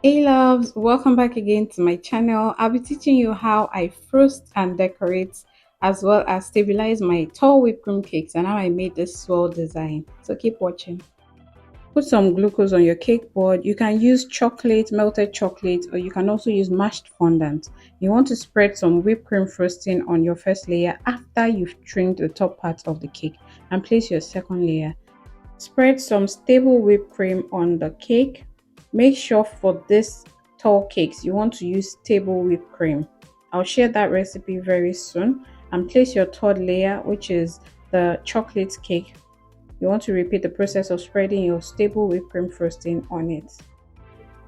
Hey loves, welcome back again to my channel. I'll be teaching you how I frost and decorate as well as stabilize my tall whipped cream cakes and how I made this swirl design. So keep watching. Put some glucose on your cake board. You can use chocolate, melted chocolate, or you can also use mashed fondant. You want to spread some whipped cream frosting on your first layer after you've trimmed the top part of the cake and place your second layer. Spread some stable whipped cream on the cake. Make sure for this tall cakes you want to use stable whipped cream. I'll share that recipe very soon. And place your third layer, which is the chocolate cake. You want to repeat the process of spreading your stable whipped cream frosting on it.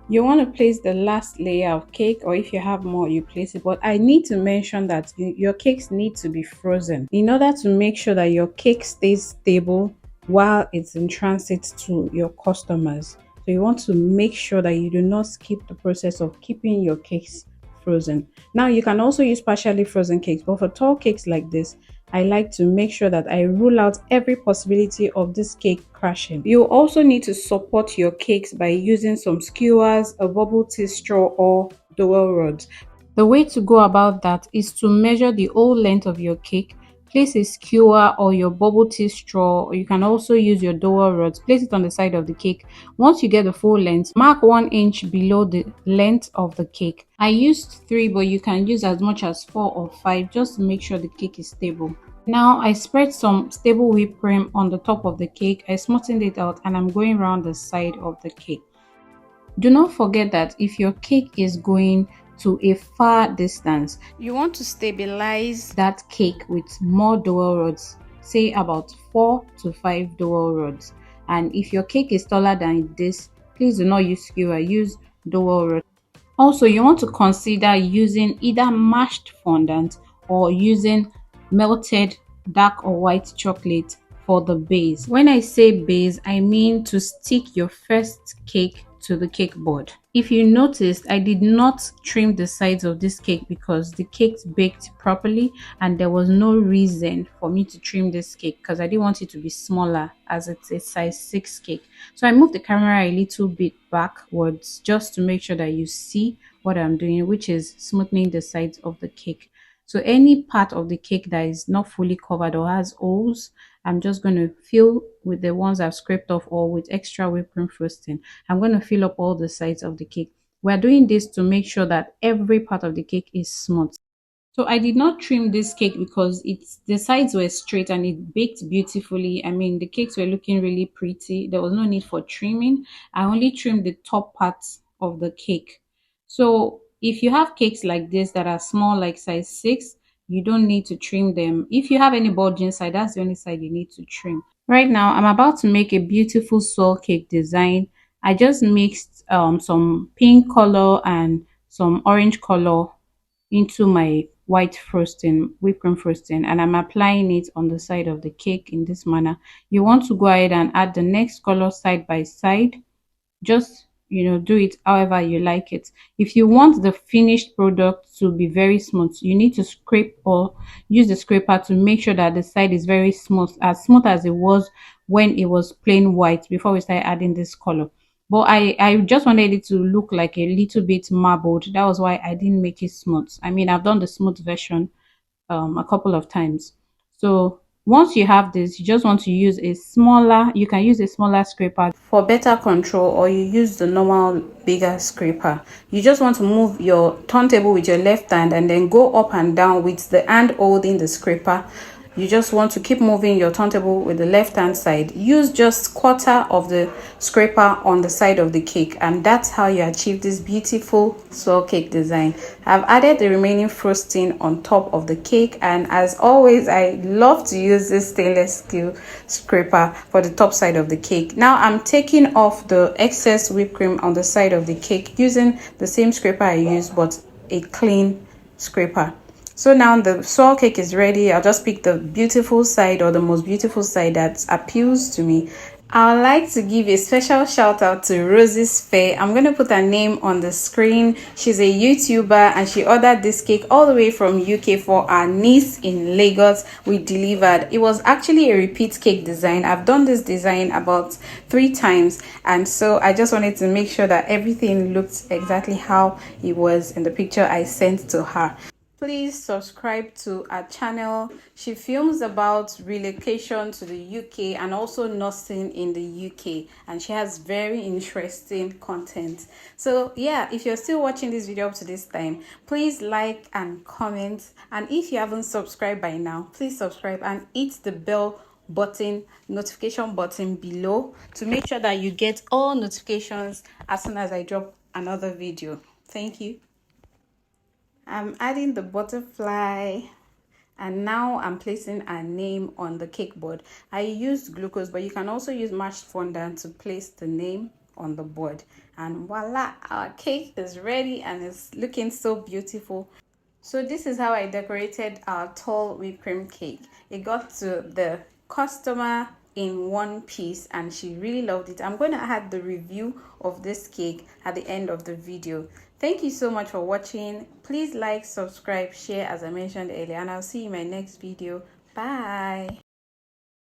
You want to place the last layer of cake, or if you have more you place it, but I need to mention that your cakes need to be frozen in order to make sure that your cake stays stable while it's in transit to your customers. So you want to make sure that you do not skip the process of keeping your cakes frozen. Now you can also use partially frozen cakes, but for tall cakes like this, I like to make sure that I rule out every possibility of this cake crashing. You also need to support your cakes by using some skewers, a bubble tea straw, or dowel rods. The way to go about that is to measure the whole length of your cake. Place a skewer or your bubble tea straw, or you can also use your dowel rods. Place it on the side of the cake. Once you get the full length, mark 1 inch below the length of the cake. I used 3, but you can use as much as 4 or 5 just to make sure the cake is stable. Now I spread some stable whipped cream on the top of the cake. I smoothened it out and I'm going around the side of the cake. Do not forget that if your cake is going to a far distance, you want to stabilize that cake with more dowel rods, say about 4 to 5 dowel rods. And if your cake is taller than this, please do not use skewer, use dowel rods. Also, you want to consider using either mashed fondant or using melted dark or white chocolate for the base. When I say base, I mean to stick your first cake to the cake board. If you noticed, I did not trim the sides of this cake because the cake baked properly and there was no reason for me to trim this cake because I didn't want it to be smaller as it's a size 6 cake. So I moved the camera a little bit backwards just to make sure that you see what I'm doing, which is smoothing the sides of the cake. So any part of the cake that is not fully covered or has holes, I'm just going to fill with the ones I've scraped off or with extra whipped cream frosting. I'm going to fill up all the sides of the cake. We're doing this to make sure that every part of the cake is smooth. So I did not trim this cake because the sides were straight and it baked beautifully. I mean, the cakes were looking really pretty. There was no need for trimming. I only trimmed the top parts of the cake. So if you have cakes like this that are small, like size 6, you don't need to trim them. If you have any bulging side, that's the only side you need to trim. Right now, I'm about to make a beautiful swirl cake design. I just mixed some pink color and some orange color into my white frosting, whipped cream frosting, and I'm applying it on the side of the cake in this manner. You want to go ahead and add the next color side by side. Just do it however you like it. If you want the finished product to be very smooth, you need to scrape or use the scraper to make sure that the side is very smooth as it was when it was plain white before we started adding this color. But I just wanted it to look like a little bit marbled. That was why I didn't make it smooth. I mean, I've done the smooth version a couple of times. So once you have this, you just want to use you can use a smaller scraper for better control, or you use the normal bigger scraper. You just want to move your turntable with your left hand and then go up and down with the hand holding the scraper. You just want to keep moving your turntable with the left hand side. Use just quarter of the scraper on the side of the cake, and that's how you achieve this beautiful swirl cake design. I've added the remaining frosting on top of the cake, and as always, I love to use this stainless steel scraper for the top side of the cake. Now I'm taking off the excess whipped cream on the side of the cake using the same scraper I used, but a clean scraper. So now the swirl cake is ready. I'll just pick the beautiful side or the most beautiful side that appeals to me I would like to give a special shout out to Rosie's Fair. I'm going to put her name on the screen. She's a YouTuber and she ordered this cake all the way from UK for our niece in Lagos. We delivered. It was actually a repeat cake design. I've done this design about 3 times, and so I just wanted to make sure that everything looked exactly how it was in the picture I sent to her. Please subscribe to our channel. She films about relocation to the UK and also nursing in the UK, and she has very interesting content. So yeah, if you're still watching this video up to this time, please like and comment, and if you haven't subscribed by now, please subscribe and hit the bell button, notification button below, to make sure that you get all notifications as soon as I drop another video. Thank you. I'm adding the butterfly, and now I'm placing a name on the cake board. I used glucose, but you can also use mashed fondant to place the name on the board. And voila, our cake is ready and it's looking so beautiful. So this is how I decorated our tall whipped cream cake. It got to the customer in one piece and she really loved it. I'm going to add the review of this cake at the end of the video. Thank you so much for watching. Please like, subscribe, share as I mentioned earlier, and I'll see you in my next video. Bye.